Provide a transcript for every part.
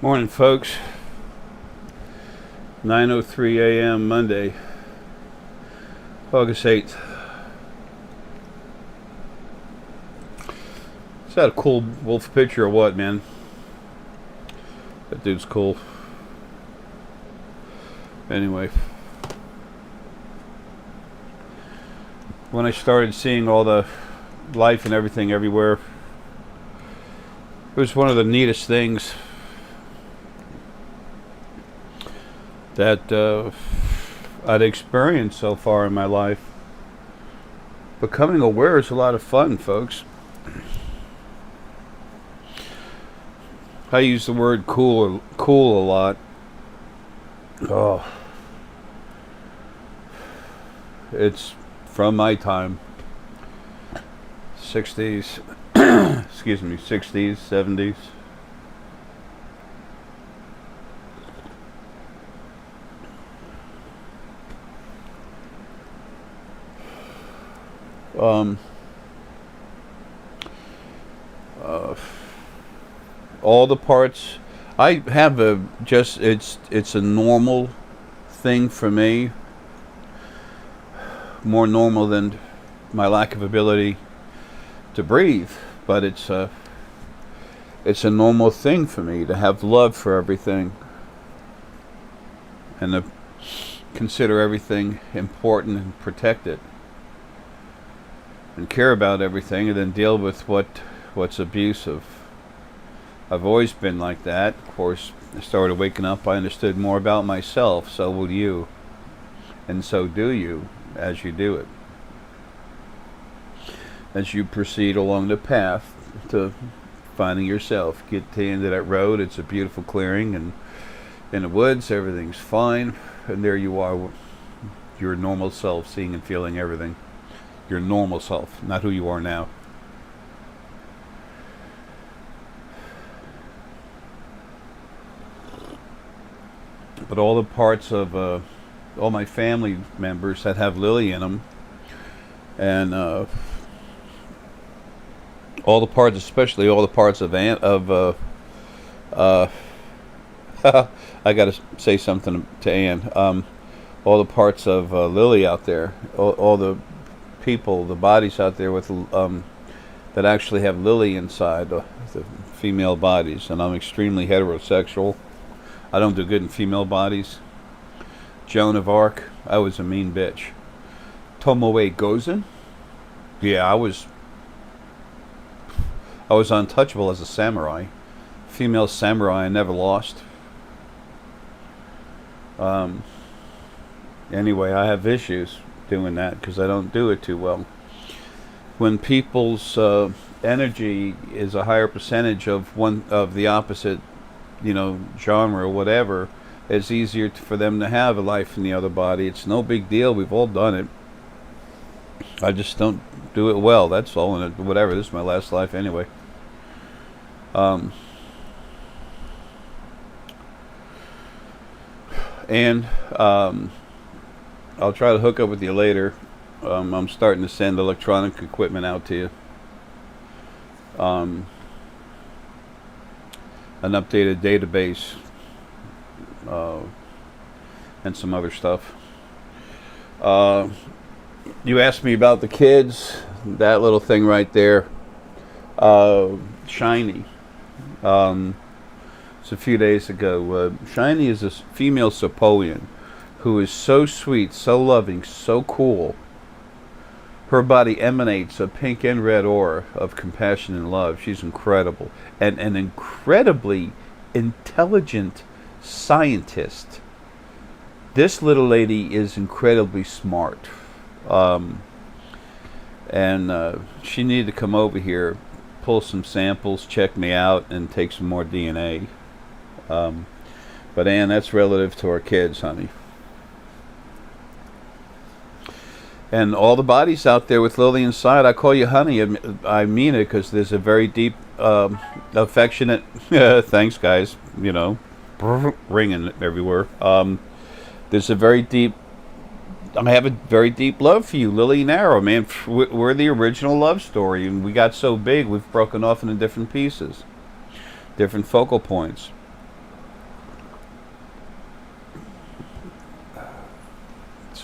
Morning, folks. 9:03 a.m. Monday, August 8th. Is that a cool wolf picture or what, man? That dude's cool. Anyway, when I started seeing all the life and everything everywhere, it was one of the neatest things that I'd experienced so far in my life. Becoming aware is a lot of fun, folks. I use the word cool a lot. Oh, it's from my time. 60s, excuse me, 60s, 70s. All the parts I have it's a normal thing for me, more normal than my lack of ability to breathe, but it's a normal thing for me to have love for everything and to consider everything important and protect it and care about everything and then deal with what's abusive. I've always been like that. Of course, I started waking up, I understood more about myself. So will you, and so do you as you do it, as you proceed along the path to finding yourself. Get to the end of that road, it's a beautiful clearing and in the woods, everything's fine, and there you are, your normal self, seeing and feeling everything. Your normal self, not who you are now. But all the parts of all my family members that have Lily in them, and all the parts, especially all the parts of I got to say something to Ann. All the parts of Lily out there, all the people, the bodies out there with that actually have Lily inside, the female bodies, and I'm extremely heterosexual. I don't do good in female bodies. Joan of Arc, I was a mean bitch. Tomoe Gozen, yeah, I was untouchable as a samurai. Female samurai, I never lost. Anyway, I have issues doing that because I don't do it too well. When people's energy is a higher percentage of one of the opposite, genre or whatever, it's easier for them to have a life in the other body. It's no big deal. We've all done it. I just don't do it well. That's all. And whatever. This is my last life anyway. And I'll try to hook up with you later. I'm starting to send electronic equipment out to you. An updated database and some other stuff. You asked me about the kids. That little thing right there, Shiny. It's a few days ago. Shiny is a female Sapoian who is so sweet, so loving, so cool. Her body emanates a pink and red aura of compassion and love. She's incredible. And an incredibly intelligent scientist. This little lady is incredibly smart. And she needed to come over here, pull some samples, check me out, and take some more DNA. But Ann, that's relative to our kids, honey. And all the bodies out there with Lily inside, I call you honey. I mean it because there's a very deep, affectionate, thanks guys, ringing everywhere. There's a very deep, I have a very deep love for you, Lily and Arrow, man. We're the original love story, and we got so big, we've broken off into different pieces, different focal points.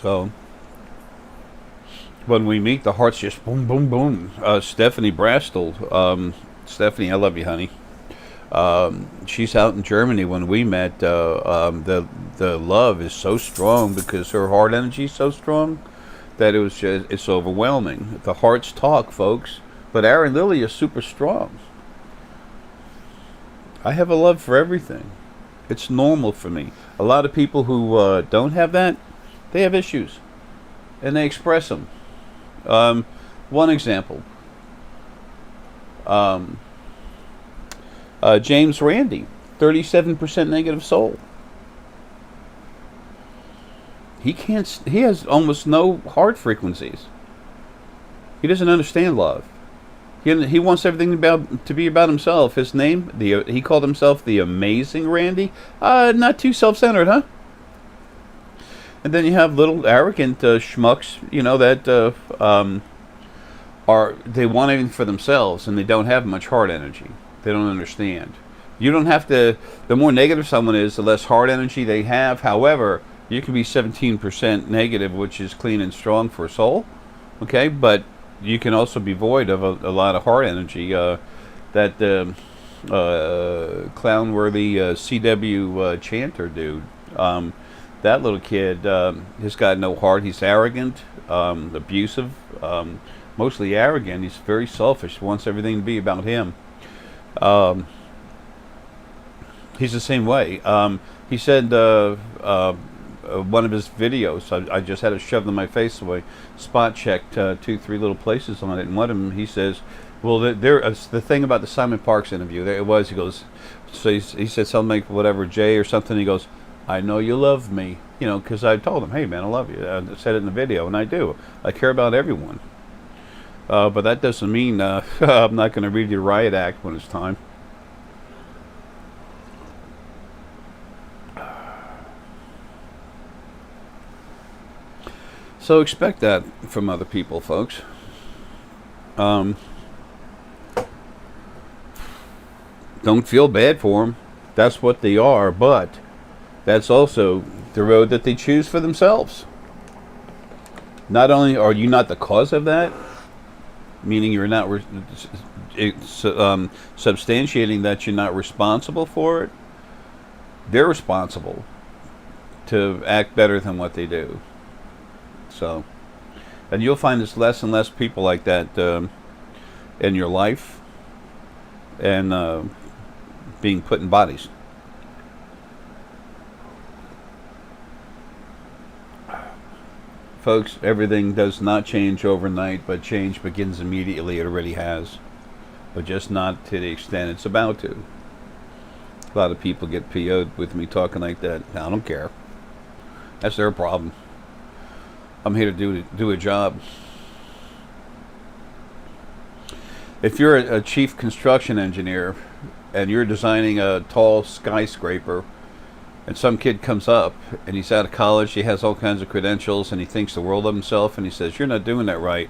So when we meet, the hearts just boom, boom, boom. Stephanie Brastel. Stephanie, I love you, honey. She's out in Germany. When we met, the love is so strong because her heart energy is so strong that it's overwhelming. The hearts talk, folks. But Aaron Lily is super strong. I have a love for everything. It's normal for me. A lot of people who don't have that, they have issues, and they express them. One example. James Randi, 37% negative soul. He has almost no heart frequencies. He doesn't understand love. He wants everything to be about himself. His name, he called himself the Amazing Randy. Not too self-centered, huh? And then you have little arrogant schmucks, that they want everything for themselves, and they don't have much heart energy. They don't understand. You don't have to. The more negative someone is, the less heart energy they have. However, you can be 17% negative, which is clean and strong for a soul. Okay, but you can also be void of a lot of heart energy. That clown-worthy CW chanter dude, that little kid, has got no heart. He's arrogant, abusive, mostly arrogant. He's very selfish, wants everything to be about him. He's the same way. He said one of his videos, I just had it shoved in my face away, spot checked 2-3 little places on it, and one of them he says, well, the thing about the Simon Parks interview, there it was, he goes, so he said something like whatever, Jay or something, he goes, I know you love me, because I told him, hey man, I love you. I said it in the video, and I do. I care about everyone. But that doesn't mean I'm not going to read your riot act when it's time. So expect that from other people, folks. Don't feel bad for them. That's what they are, but that's also the road that they choose for themselves. Not only are you not the cause of that, meaning you're not substantiating that you're not responsible for it, they're responsible to act better than what they do. So, and you'll find there's less and less people like that in your life, and being put in bodies. Folks, everything does not change overnight, but change begins immediately. It already has, but just not to the extent it's about to. A lot of people get PO'd with me talking like that. I don't care. That's their problem. I'm here to do a job. If you're a chief construction engineer and you're designing a tall skyscraper, and some kid comes up and he's out of college, he has all kinds of credentials, and he thinks the world of himself, and he says, you're not doing that right,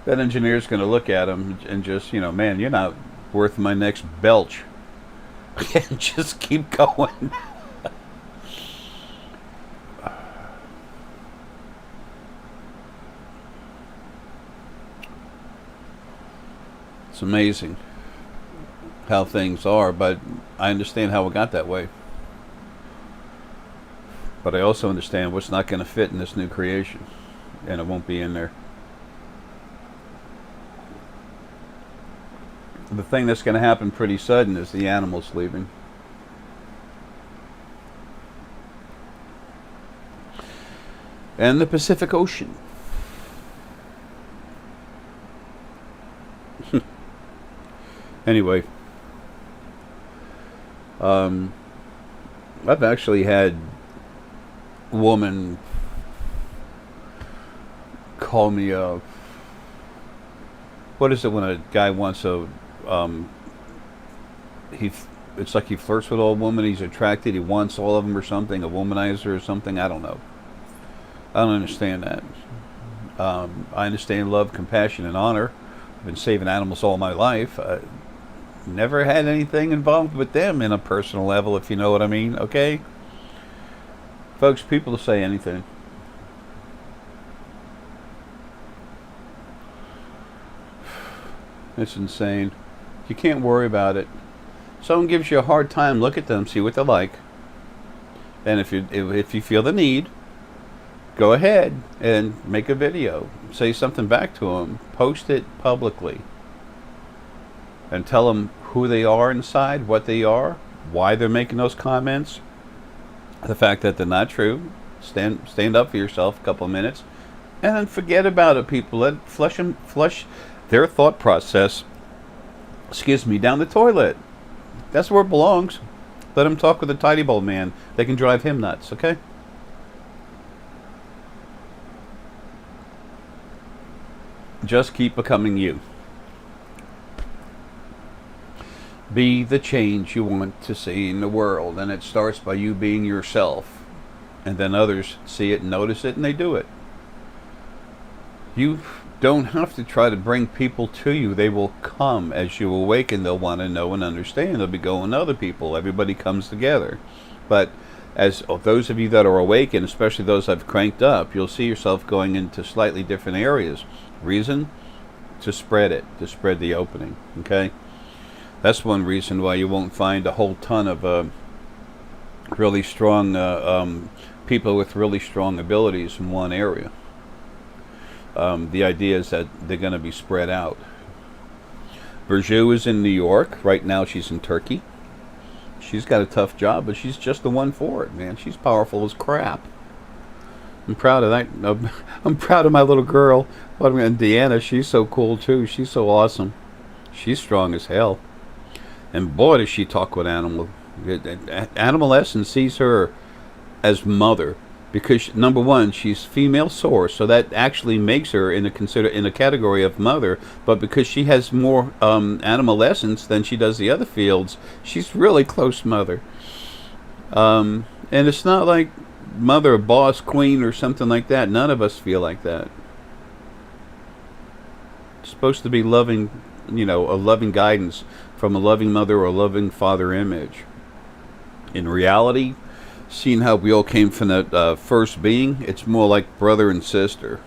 that engineer's going to look at him and just, man, you're not worth my next belch. And just keep going. It's amazing how things are, but I understand how it got that way. But I also understand what's not going to fit in this new creation, and it won't be in there. The thing that's going to happen pretty sudden is the animals leaving. And the Pacific Ocean. Anyway, I've actually had a woman call me what is it when a guy wants it's like he flirts with all women, he's attracted, he wants all of them or something, a womanizer or something, I don't know. I don't understand that. I understand love, compassion, and honor. I've been saving animals all my life. Never had anything involved with them in a personal level, if you know what I mean, okay? Folks, people will say anything. It's insane. You can't worry about it. Someone gives you a hard time, look at them, see what they're like. And if you feel the need, go ahead and make a video. Say something back to them. Post it publicly. And tell them who they are inside, what they are, why they're making those comments. The fact that they're not true. Stand up for yourself a couple of minutes. And then forget about it, people. Let flush their thought process, down the toilet. That's where it belongs. Let them talk with the tidy bowl man. They can drive him nuts, okay? Just keep becoming you. Be the change you want to see in the world, and it starts by you being yourself. And then others see it and notice it, and they do it. You don't have to try to bring people to you. They will come as you awaken. They'll want to know and understand. They'll be going to other people. Everybody comes together. But as those of you that are awakened, especially those I've cranked up, you'll see yourself going into slightly different areas. Reason? To spread it. To spread the opening. Okay? That's one reason why you won't find a whole ton of really strong people with really strong abilities in one area. The idea is that they're going to be spread out. Burju is in New York. Right now she's in Turkey. She's got a tough job, but she's just the one for it, man. She's powerful as crap. I'm proud of that. I'm proud of my little girl. And Deanna, she's so cool too. She's so awesome. She's strong as hell. And boy, does she talk with animal. Animal Essence sees her as mother. Because number one, she's female source, so that actually makes her in a category of mother. But because she has more animal essence than she does the other fields, she's really close mother. And it's not like mother, boss, queen, or something like that. None of us feel like that. It's supposed to be loving, a loving guidance from a loving mother or a loving father image. In reality, seeing how we all came from that first being, it's more like brother and sister.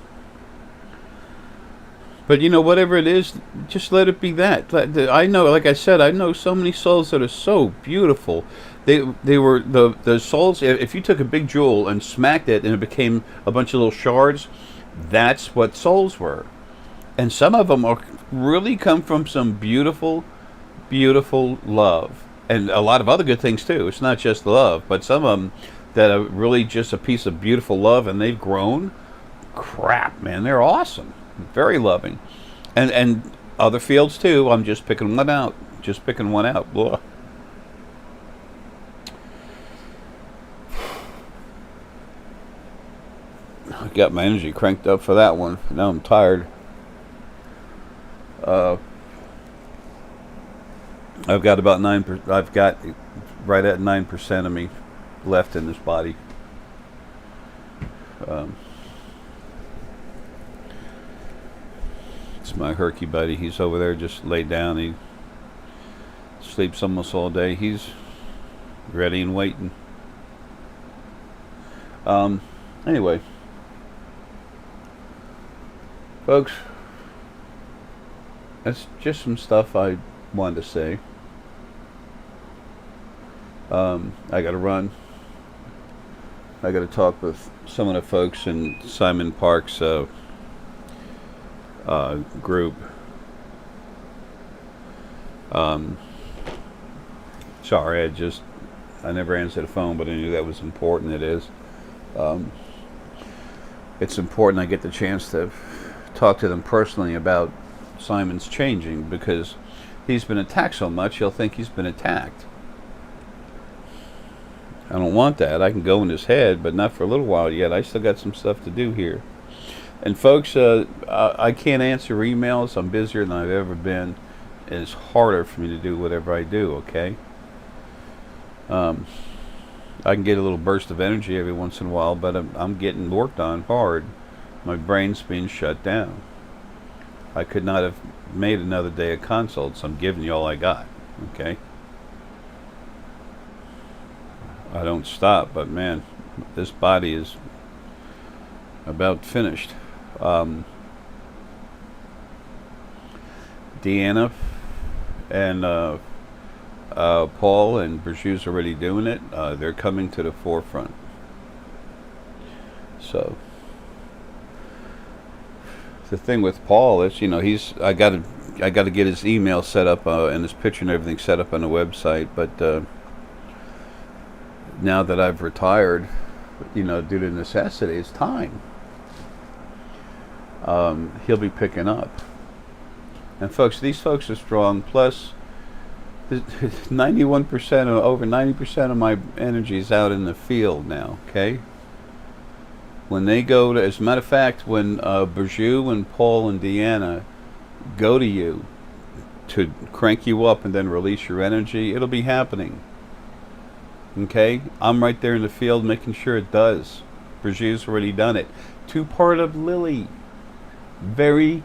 But whatever it is, just let it be that. I know, like I said, I know so many souls that are so beautiful. They were the souls. If you took a big jewel and smacked it and it became a bunch of little shards, that's what souls were. And some of them really come from some beautiful, beautiful love. And a lot of other good things too. It's not just love, but some of them that are really just a piece of beautiful love, and they've grown. Crap, man, they're awesome, very loving, and other fields too. I'm just picking one out. Blah. I got my energy cranked up for that one. Now I'm tired. I've got about 9%. I've got right at 9% of me left in this body. It's my herky buddy. He's over there just laid down. He sleeps almost all day. He's ready and waiting. Anyway, folks, that's just some stuff I wanted to say. I gotta run. I gotta talk with some of the folks in Simon Park's group. Sorry, I never answered the phone, but I knew that was important. It is. It's important I get the chance to talk to them personally about Simon's changing, because he's been attacked so much he'll think he's been attacked. I don't want that. I can go in his head, but not for a little while yet. I still got some stuff to do here. And folks, I can't answer emails. I'm busier than I've ever been. And it's harder for me to do whatever I do, okay? I can get a little burst of energy every once in a while, but I'm getting worked on hard. My brain's being shut down. I could not have made another day of consults. I'm giving you all I got, okay? I don't stop, but man, this body is about finished. Deanna and Paul and Bergeu's already doing it. They're coming to the forefront. So the thing with Paul is, I got to get his email set up and his picture and everything set up on the website. But now that I've retired, due to necessity, it's time. He'll be picking up. And folks, these folks are strong. Plus, 91% or over 90% of my energy is out in the field now. Okay. When they go to, as a matter of fact, when Bergeu and Paul and Deanna go to you to crank you up and then release your energy, it'll be happening. Okay? I'm right there in the field making sure it does. Bergeu's already done it. 2 part of Lily. Very,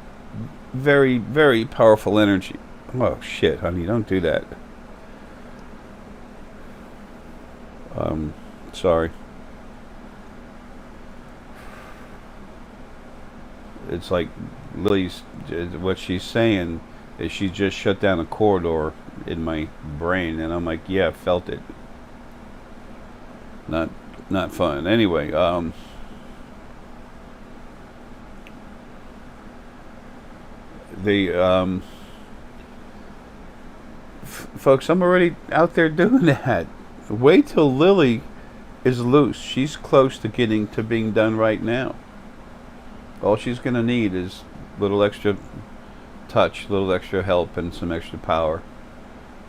very, very powerful energy. Oh, shit, honey, don't do that. Sorry. It's like Lily's, what she's saying is she just shut down a corridor in my brain, and I'm like, yeah, I felt it. Not fun. Anyway, folks, I'm already out there doing that. Wait till Lily is loose. She's close to being done right now. All she's going to need is a little extra touch, a little extra help, and some extra power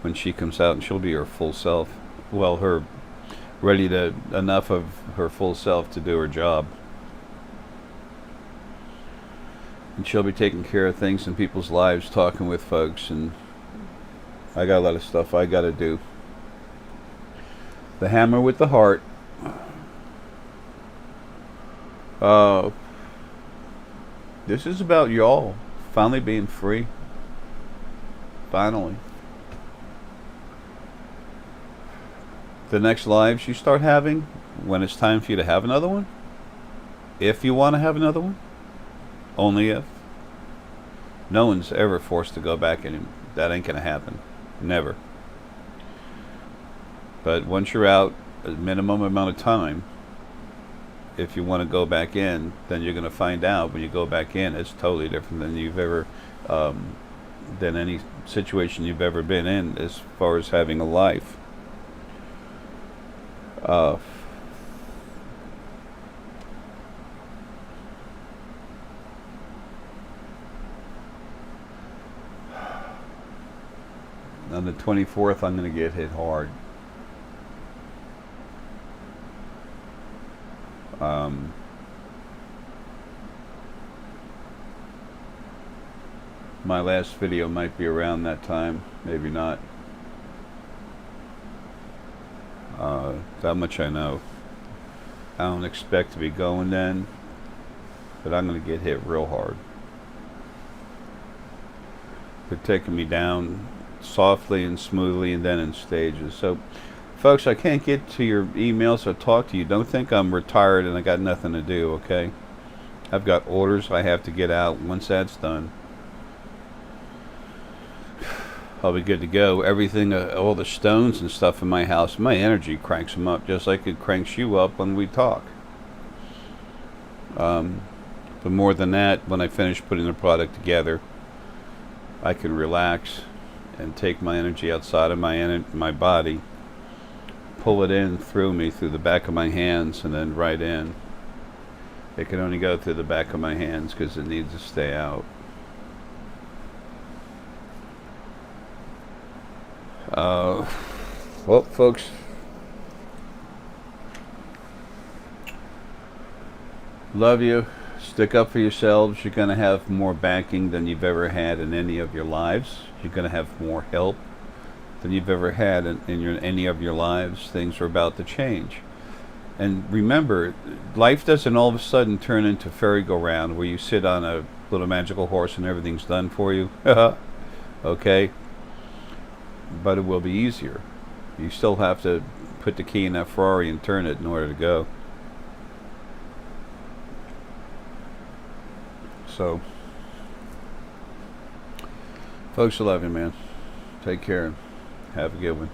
when she comes out, and she'll be her full self. Well, enough of her full self to do her job. And she'll be taking care of things in people's lives, talking with folks, and I got a lot of stuff I got to do. The hammer with the heart. This is about y'all finally being free. Finally. The next lives you start having, when it's time for you to have another one, if you want to have another one, only if. No one's ever forced to go back, and that ain't gonna happen. Never. But once you're out, a minimum amount of time, if you want to go back in, then you're going to find out when you go back in, it's totally different than you've ever, than any situation you've ever been in as far as having a life. On the 24th, I'm going to get hit hard. My last video might be around that time, maybe not. That much I know. I don't expect to be going then, but I'm going to get hit real hard. They're taking me down softly and smoothly, and then in stages. So folks, I can't get to your emails or talk to you. Don't think I'm retired and I got nothing to do, okay? I've got orders I have to get out. Once that's done, I'll be good to go. Everything, all the stones and stuff in my house, my energy cranks them up just like it cranks you up when we talk. But more than that, when I finish putting the product together, I can relax and take my energy outside of my body, pull it in through me, through the back of my hands, and then right in. It can only go through the back of my hands because it needs to stay out. Well, folks, love you. Stick up for yourselves. You're going to have more backing than you've ever had in any of your lives. You're going to have more help than you've ever had in any of your lives. Things are about to change. And remember, life doesn't all of a sudden turn into merry-go-round where you sit on a little magical horse and everything's done for you. Okay? But it will be easier. You still have to put the key in that Ferrari and turn it in order to go. So, Folks, I love you, man. Take care. Have a good one.